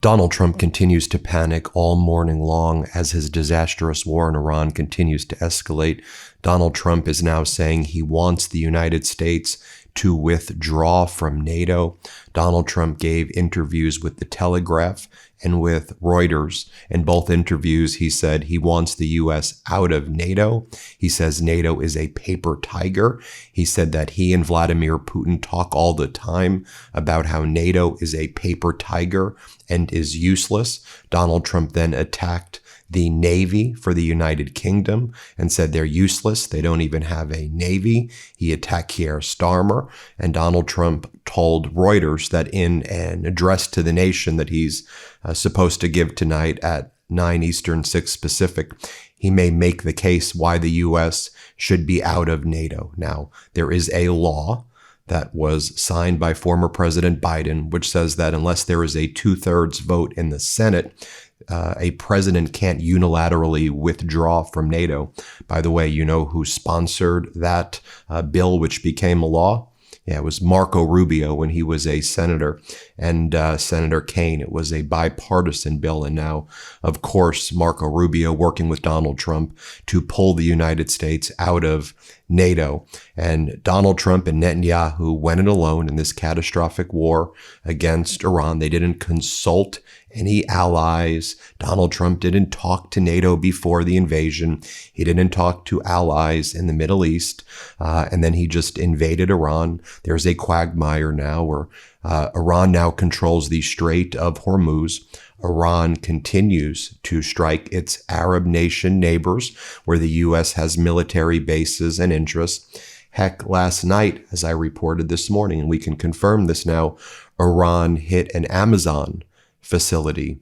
Donald Trump continues to panic all morning long as his disastrous war in Iran continues to escalate. Donald Trump is now saying he wants the United States to withdraw from NATO. Donald Trump gave interviews with The Telegraph and with Reuters. In both interviews, he said he wants the U.S. out of NATO. He says NATO is a paper tiger. He said that he and Vladimir Putin talk all the time about how NATO is a paper tiger and is useless. Donald Trump then attacked the Navy for the United Kingdom and said they're useless. They don't even have a Navy. He attacked Keir Starmer, and Donald Trump told Reuters that in an address to the nation that he's supposed to give tonight at 9 Eastern, 6 Pacific, he may make the case why the U.S. should be out of NATO. Now, there is a law that was signed by former President Biden, which says that unless there is a 2/3 vote in the Senate, a president can't unilaterally withdraw from NATO. By the way, you know who sponsored that bill, which became a law? Yeah, it was Marco Rubio when he was a senator, and Senator Kaine. It was a bipartisan bill. And now, of course, Marco Rubio working with Donald Trump to pull the United States out of NATO. And Donald Trump and Netanyahu went it alone in this catastrophic war against Iran. They didn't consult any allies. Donald Trump didn't talk to NATO before the invasion. He didn't talk to allies in the Middle East. And then he just invaded Iran. There's a quagmire now where Iran now controls the Strait of Hormuz. Iran continues to strike its Arab nation neighbors where the U.S. has military bases and interests. Heck, last night, as I reported this morning, and we can confirm this now, Iran hit an Amazon facility,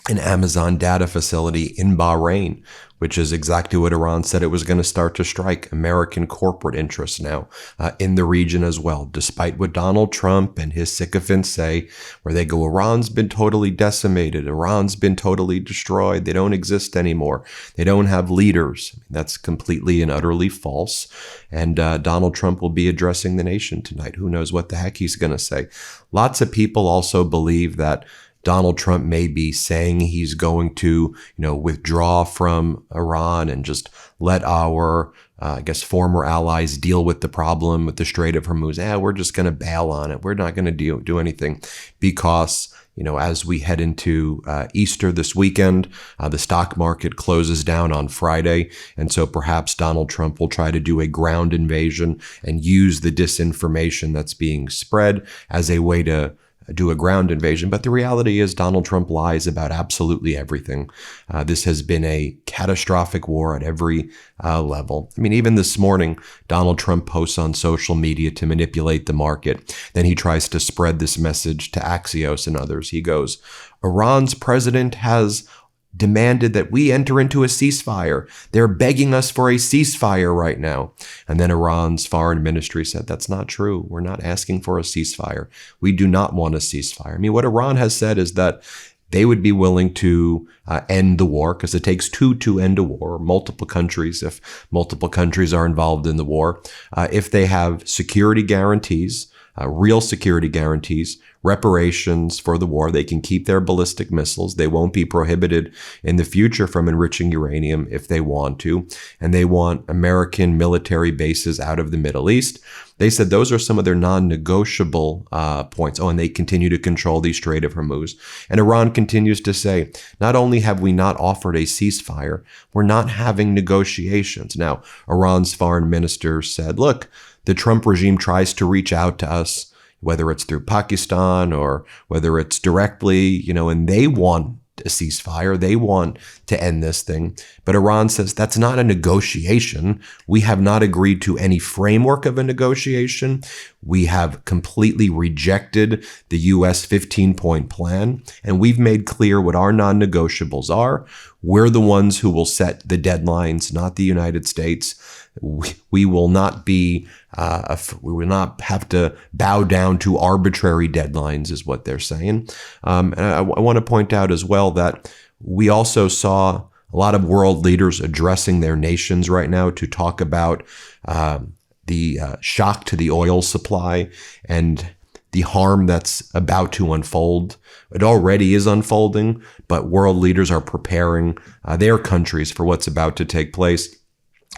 an Amazon data facility in Bahrain, which is exactly what Iran said it was going to start to strike. American corporate interests now in the region as well, despite what Donald Trump and his sycophants say, where they go, Iran's been totally decimated. Iran's been totally destroyed. They don't exist anymore. They don't have leaders. That's completely and utterly false. And Donald Trump will be addressing the nation tonight. Who knows what the heck he's going to say. Lots of people also believe that Donald Trump may be saying he's going to, withdraw from Iran and just let our, former allies deal with the problem with the Strait of Hormuz. We're just going to bail on it. We're not going to do anything because, as we head into Easter this weekend, the stock market closes down on Friday. And so perhaps Donald Trump will try to do a ground invasion and use the disinformation that's being spread as a way to do a ground invasion. But the reality is Donald Trump lies about absolutely everything. This has been a catastrophic war at every level. I mean, even this morning, Donald Trump posts on social media to manipulate the market. Then he tries to spread this message to Axios and others. He goes, Iran's president has demanded that we enter into a ceasefire. They're begging us for a ceasefire right now. And then Iran's foreign ministry said, that's not true. We're not asking for a ceasefire. We do not want a ceasefire. I mean, what Iran has said is that they would be willing to end the war because it takes two to end a war, multiple countries, if multiple countries are involved in the war, if they have security guarantees, real security guarantees, reparations for the war. They can keep their ballistic missiles. They won't be prohibited in the future from enriching uranium if they want to. And they want American military bases out of the Middle East. They said those are some of their non-negotiable points. Oh, and they continue to control the Strait of Hormuz. And Iran continues to say, not only have we not offered a ceasefire, we're not having negotiations. Now, Iran's foreign minister said, look, the Trump regime tries to reach out to us, whether it's through Pakistan or whether it's directly, and they want a ceasefire. They want to end this thing. But Iran says that's not a negotiation. We have not agreed to any framework of a negotiation. We have completely rejected the U.S. 15-point plan, and we've made clear what our non-negotiables are. We're the ones who will set the deadlines, not the United States. We will not be, we will not have to bow down to arbitrary deadlines, is what they're saying. And I want to point out as well that we also saw a lot of world leaders addressing their nations right now to talk about the shock to the oil supply and the harm that's about to unfold. It already is unfolding, but world leaders are preparing their countries for what's about to take place.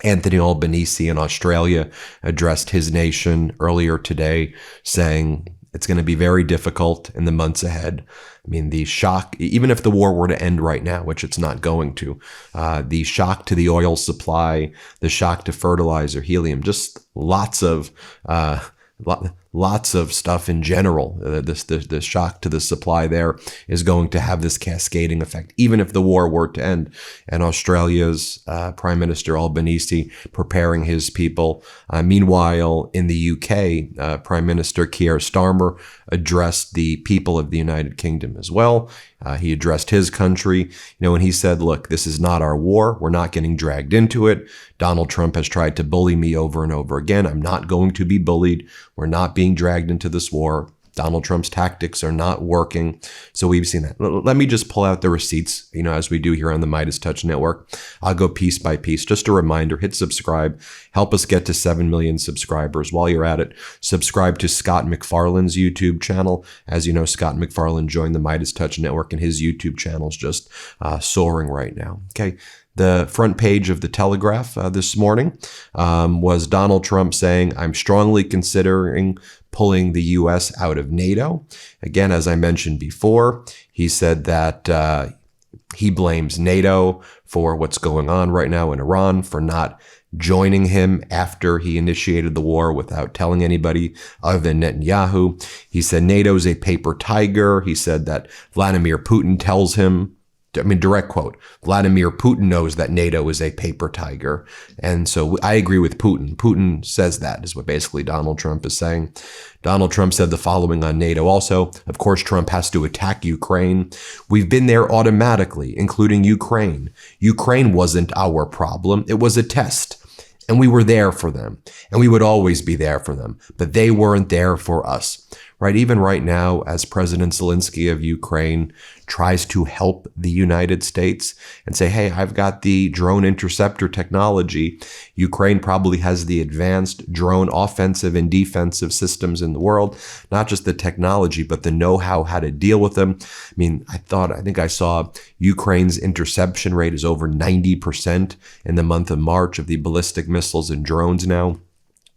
Anthony Albanese in Australia addressed his nation earlier today, saying it's going to be very difficult in the months ahead. I mean, the shock, even if the war were to end right now, which it's not going to, the shock to the oil supply, the shock to fertilizer, helium, just lots of stuff in general. The shock to the supply there is going to have this cascading effect, even if the war were to end. And Australia's Prime Minister Albanese preparing his people. Meanwhile, in the UK, Prime Minister Keir Starmer addressed the people of the United Kingdom as well. He addressed his country, and he said, look, this is not our war. We're not getting dragged into it. Donald Trump has tried to bully me over and over again. I'm not going to be bullied. We're not being dragged into this war. Donald Trump's tactics are not working. So we've seen that. Let me just pull out the receipts, as we do here on the MeidasTouch Network. I'll go piece by piece. Just a reminder, hit subscribe. Help us get to 7 million subscribers. While you're at it, subscribe to Scott McFarlane's YouTube channel. As you know, Scott McFarlane joined the MeidasTouch Network, and his YouTube channel is just soaring right now. Okay. The front page of the Telegraph this morning was Donald Trump saying, I'm strongly considering pulling the U.S. out of NATO. Again, as I mentioned before, he said that he blames NATO for what's going on right now in Iran, for not joining him after he initiated the war without telling anybody other than Netanyahu. He said NATO's a paper tiger. He said that Vladimir Putin tells him, direct quote, Vladimir Putin knows that NATO is a paper tiger. And so I agree with Putin. Putin says that, is what basically Donald Trump is saying. Donald Trump said the following on NATO also. Of course, Trump has to attack Ukraine. We've been there automatically, including Ukraine. Ukraine wasn't our problem. It was a test. And we were there for them. And we would always be there for them. But they weren't there for us. Right? Even right now, as President Zelensky of Ukraine tries to help the United States and say, hey, I've got the drone interceptor technology. Ukraine probably has the advanced drone offensive and defensive systems in the world, not just the technology, but the know-how, how to deal with them. I think I saw Ukraine's interception rate is over 90% in the month of March of the ballistic missiles and drones now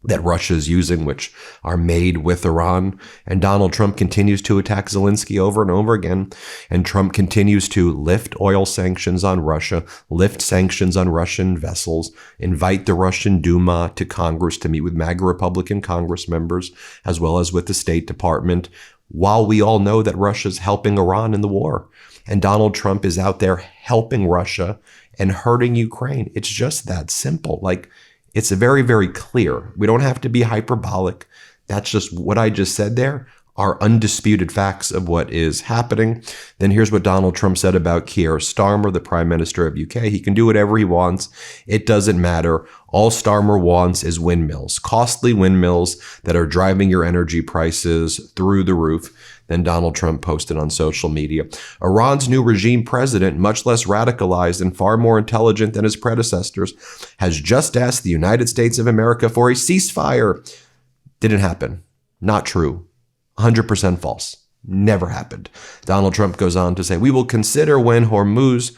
that Russia is using, which are made with Iran. And Donald Trump continues to attack Zelensky over and over again. And Trump continues to lift oil sanctions on Russia, lift sanctions on Russian vessels, invite the Russian Duma to Congress to meet with MAGA Republican Congress members, as well as with the State Department, while we all know that Russia's helping Iran in the war. And Donald Trump is out there helping Russia and hurting Ukraine. It's just that simple. It's very, very clear. We don't have to be hyperbolic. That's just what I just said there are undisputed facts of what is happening. Then here's what Donald Trump said about Keir Starmer, the Prime Minister of UK. He can do whatever he wants. It doesn't matter. All Starmer wants is windmills, costly windmills that are driving your energy prices through the roof. Then Donald Trump posted on social media, Iran's new regime president, much less radicalized and far more intelligent than his predecessors, has just asked the United States of America for a ceasefire. Didn't happen. Not true. 100% false. Never happened. Donald Trump goes on to say, we will consider when Hormuz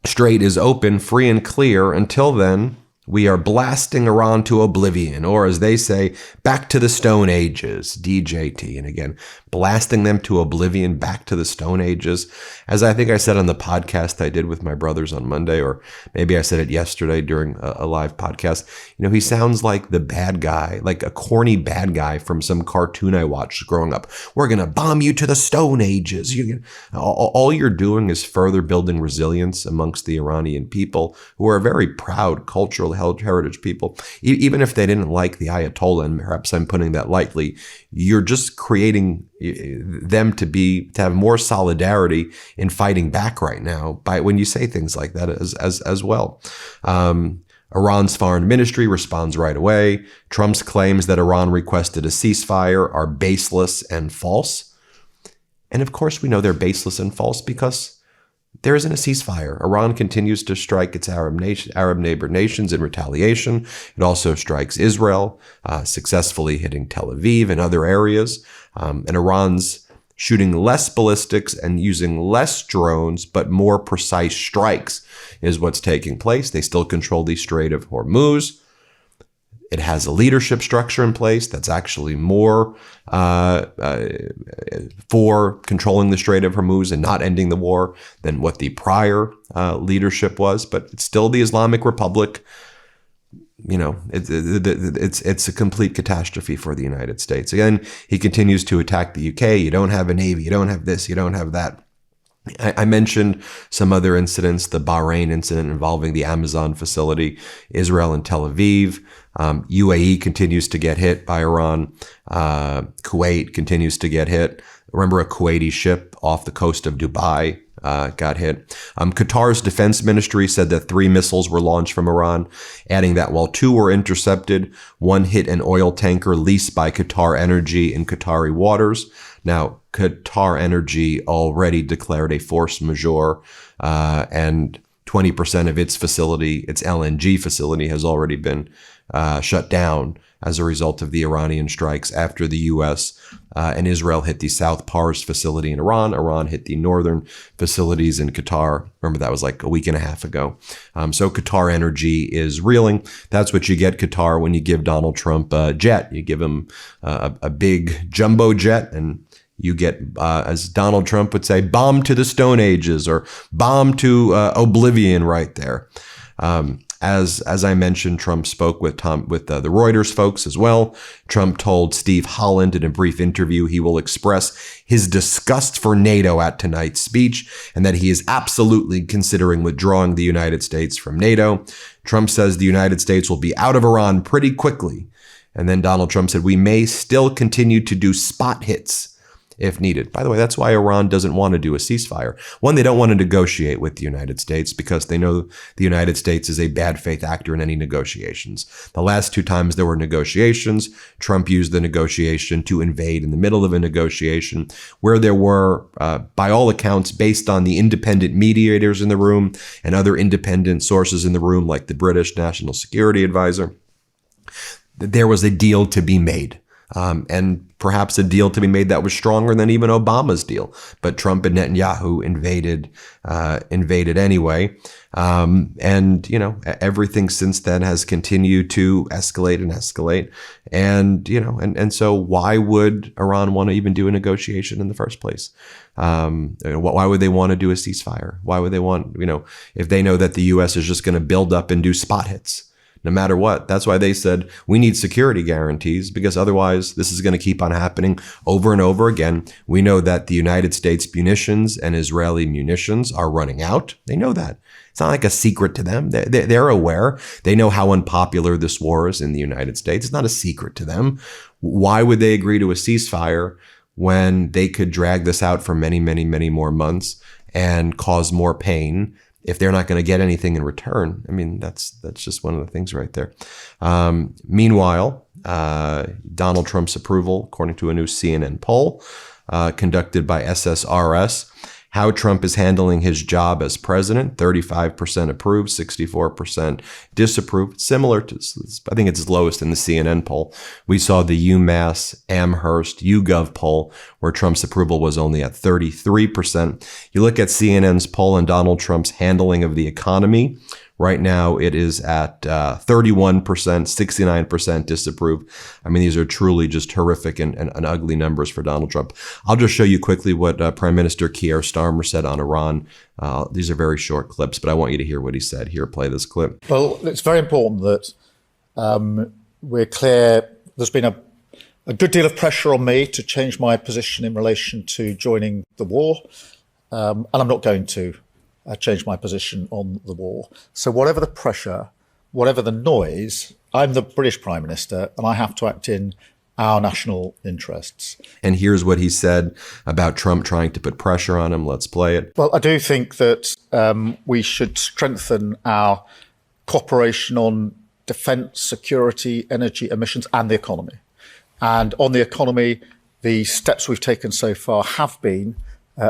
Strait is open, free and clear. Until then, we are blasting Iran to oblivion, or as they say, back to the Stone Ages, DJT. And again, blasting them to oblivion, back to the Stone Ages. As I think I said on the podcast I did with my brothers on Monday, or maybe I said it yesterday during a live podcast, he sounds like the bad guy, like a corny bad guy from some cartoon I watched growing up. We're going to bomb you to the Stone Ages. All you're doing is further building resilience amongst the Iranian people, who are very proud cultural heritage people. Even if they didn't like the Ayatollah, and perhaps I'm putting that lightly, you're just creating them to have more solidarity in fighting back right now by when you say things like that as well. Iran's foreign ministry responds right away. Trump's claims that Iran requested a ceasefire are baseless and false. And of course, we know they're baseless and false because there isn't a ceasefire. Iran continues to strike its Arab neighbor nations in retaliation. It also strikes Israel, successfully hitting Tel Aviv and other areas. And Iran's shooting less ballistics and using less drones, but more precise strikes is what's taking place. They still control the Strait of Hormuz. It has a leadership structure in place that's actually more for controlling the Strait of Hormuz and not ending the war than what the prior leadership was. But it's still the Islamic Republic. You know, it's a complete catastrophe for the United States. Again, he continues to attack the UK. You don't have a navy. You don't have this. You don't have that. I mentioned some other incidents, the Bahrain incident involving the Amazon facility, Israel and Tel Aviv. UAE continues to get hit by Iran. Kuwait continues to get hit. Remember, a Kuwaiti ship off the coast of Dubai got hit. Qatar's defense ministry said that 3 missiles were launched from Iran, adding that while 2 were intercepted, 1 hit an oil tanker leased by Qatar Energy in Qatari waters. Now, Qatar Energy already declared a force majeure, and 20% of its facility, its LNG facility, has already been shut down as a result of the Iranian strikes after the U.S. And Israel hit the South Pars facility in Iran. Iran hit the northern facilities in Qatar. Remember, that was like a week and a half ago. So Qatar Energy is reeling. That's what you get, Qatar, when you give Donald Trump a jet. You give him a big jumbo jet, and you get, as Donald Trump would say, bomb to the Stone Ages, or bomb to oblivion right there. As I mentioned, Trump spoke with the Reuters folks as well. Trump told Steve Holland in a brief interview he will express his disgust for NATO at tonight's speech, and that he is absolutely considering withdrawing the United States from NATO. Trump says the United States will be out of Iran pretty quickly. And then Donald Trump said, we may still continue to do spot hits if needed. By the way, that's why Iran doesn't want to do a ceasefire. One, they don't want to negotiate with the United States because they know the United States is a bad faith actor in any negotiations. The last 2 times there were negotiations, Trump used the negotiation to invade in the middle of a negotiation where there were, by all accounts, based on the independent mediators in the room and other independent sources in the room, like the British National Security Advisor, there was a deal to be made. And perhaps a deal to be made that was stronger than even Obama's deal. But Trump and Netanyahu invaded anyway. And, you know, everything since then has continued to escalate and escalate. And, you know, and so why would Iran want to even do a negotiation in the first place? Why would they want to do a ceasefire? Why would they want, you know, if they know that the U.S. is just going to build up and do spot hits? No matter what. That's why they said we need security guarantees, because otherwise this is going to keep on happening over and over again. We know that the United States munitions and Israeli munitions are running out. They know that. It's not like a secret to them. They're aware. They know how unpopular this war is in the United States. It's not a secret to them. Why would they agree to a ceasefire when they could drag this out for many, many, many more months and cause more pain if they're not going to get anything in return? I mean, that's just one of the things right there. Meanwhile, Donald Trump's approval, according to a new CNN poll conducted by SSRS, how Trump is handling his job as president, 35% approved, 64% disapproved. Similar to, I think it's lowest in the CNN poll. We saw the UMass Amherst YouGov poll where Trump's approval was only at 33%. You look at CNN's poll and Donald Trump's handling of the economy. Right now, it is at 31%, 69% disapproved. I mean, these are truly just horrific and ugly numbers for Donald Trump. I'll just show you quickly what Prime Minister Keir Starmer said on Iran. These are very short clips, but I want you to hear what he said. Here, play this clip. Well, it's very important that we're clear. There's been a good deal of pressure on me to change my position in relation to joining the war, and I'm not going to change my position on the war. So whatever the pressure, whatever the noise, I'm the British Prime Minister and I have to act in our national interests. And here's what he said about Trump trying to put pressure on him. Let's play it. Well, I do think that we should strengthen our cooperation on defence, security, energy, emissions and the economy. And on the economy, the steps we've taken so far have been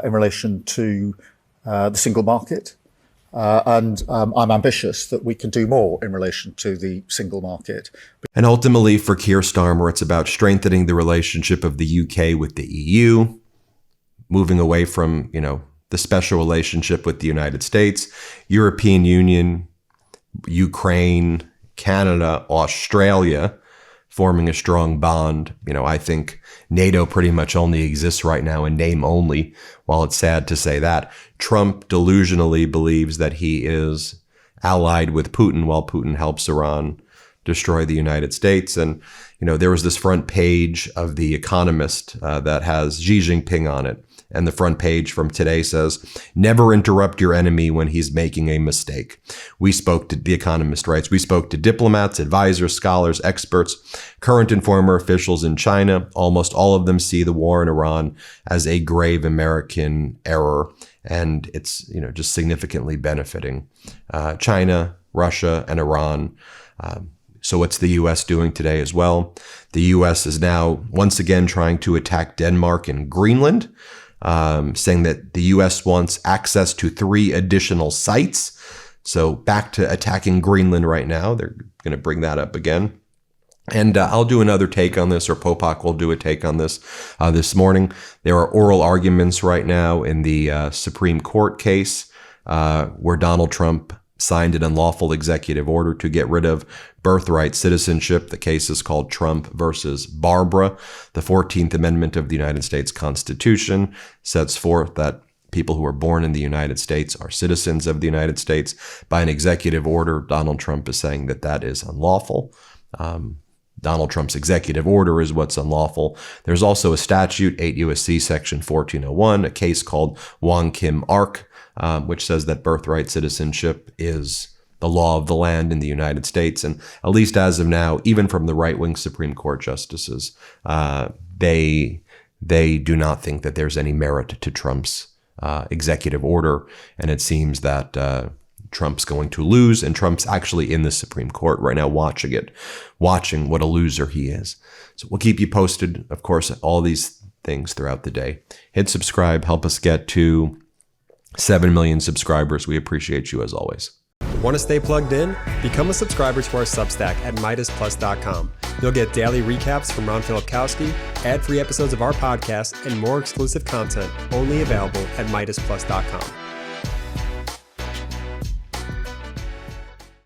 in relation to the single market. And I'm ambitious that we can do more in relation to the single market. And ultimately, for Keir Starmer, it's about strengthening the relationship of the UK with the EU, moving away from, the special relationship with the United States, European Union, Ukraine, Canada, Australia, forming a strong bond. I think NATO pretty much only exists right now in name only, while it's sad to say that. Trump delusionally believes that he is allied with Putin while Putin helps Iran destroy the United States. And, there was this front page of The Economist that has Xi Jinping on it. And the front page from today says, "Never interrupt your enemy when he's making a mistake." The Economist writes, "We spoke to diplomats, advisors, scholars, experts, current and former officials in China. Almost all of them see the war in Iran as a grave American error. And it's, just significantly benefiting China, Russia, and Iran." So what's the U.S. doing today as well? The U.S. is now once again trying to attack Denmark and Greenland, saying that the U.S. wants access to 3 additional sites. So back to attacking Greenland right now. They're going to bring that up again. And I'll do another take on this, or Popak will do a take on this this morning. There are oral arguments right now in the Supreme Court case where Donald Trump signed an unlawful executive order to get rid of birthright citizenship. The case is called Trump versus Barbara. The 14th Amendment of the United States Constitution sets forth that people who are born in the United States are citizens of the United States. By an executive order, Donald Trump is saying that that is unlawful. Donald Trump's executive order is what's unlawful. There's also a statute, 8 U.S.C. Section 1401, a case called Wong Kim Ark, which says that birthright citizenship is the law of the land in the United States. And at least as of now, even from the right-wing Supreme Court justices, they do not think that there's any merit to Trump's executive order. And it seems that Trump's going to lose, and Trump's actually in the Supreme Court right now watching what a loser he is. So we'll keep you posted, of course, all these things throughout the day. Hit subscribe, help us get to 7 million subscribers. We appreciate you as always. Want to stay plugged in? Become a subscriber to our Substack at MeidasPlus.com. You'll get daily recaps from Ron Filipkowski, ad-free episodes of our podcast, and more exclusive content only available at MeidasPlus.com.